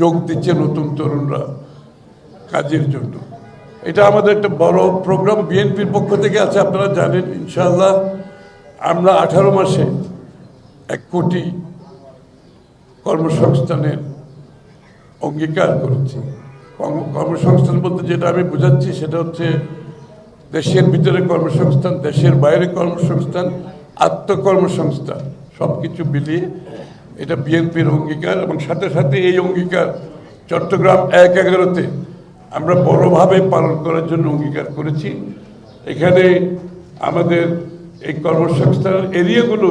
যোগ দিচ্ছে নতুন তরুণরা কাজের জন্য। এটা আমাদের একটা বড় প্রোগ্রাম বিএনপির পক্ষ থেকে আছে, আপনারা জানেন। ইনশাআল্লাহ আমরা 18 মাসে 1 কোটি কর্মসংস্থানের অঙ্গীকার করেছি। কর্মসংস্থান বলতে যেটা আমি বোঝাচ্ছি সেটা হচ্ছে দেশের ভিতরে কর্মসংস্থান, দেশের বাইরে কর্মসংস্থান, আত্মকর্মসংস্থান, সব কিছু মিলিয়ে এটা বিএনপির অঙ্গীকার। এবং সাথে সাথে এই অঙ্গীকার চট্টগ্রাম 1-11-তে আমরা বড়ভাবে পালন করার জন্য অঙ্গীকার করেছি। এখানে আমাদের এই কর্মসংস্থান এরিয়াগুলো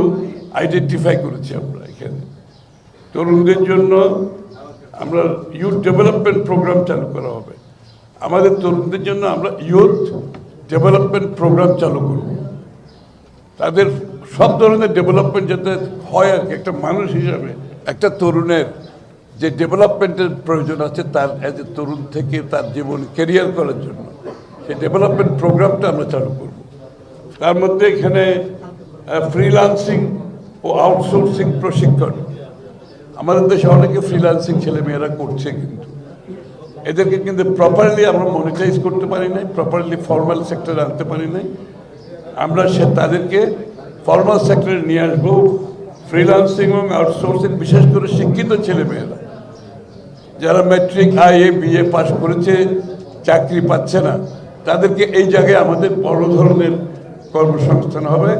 আইডেন্টিফাই করেছি আমরা। এখানে তরুণদের জন্য আমরা ইউথ ডেভেলপমেন্ট প্রোগ্রাম চালু করা হবে। আমাদের তরুণদের জন্য আমরা ইউথ ডেভেলপমেন্ট প্রোগ্রাম চালু করব। তাদের সব ধরনের ডেভেলপমেন্ট যাতে হয় আর কি। একটা মানুষ হিসাবে একটা তরুণের যে ডেভেলপমেন্টের প্রয়োজন আছে তার এজ এ তরুণ থেকে তার জীবন ক্যারিয়ার করার জন্য সেই ডেভেলপমেন্ট প্রোগ্রামটা আমরা চালু করব। তার মধ্যে এখানে ফ্রিল্যান্সিং ও আউটসোর্সিং প্রশিক্ষণ, আমাদের দেশে অনেকে ফ্রিল্যান্সিং ছেলেমেয়েরা করছে, কিন্তু এদেরকে কিন্তু প্রপারলি আমরা মনিটাইজ করতে পারি নাই, প্রপারলি ফর্মাল সেক্টরে আনতে পারি নাই। আমরা তাদেরকে ফর্মাল সেক্টরে নিয়ে আসবো। ফ্রিল্যান্সিং এবং আউটসোর্সিং বিশেষ করে শিক্ষিত ছেলেমেয়েরা যারা ম্যাট্রিক IA BA পাস করেছে চাকরি পাচ্ছে না, তাদেরকে এই জায়গায় আমাদের বড় ধরনের কর্মসংস্থান হবে।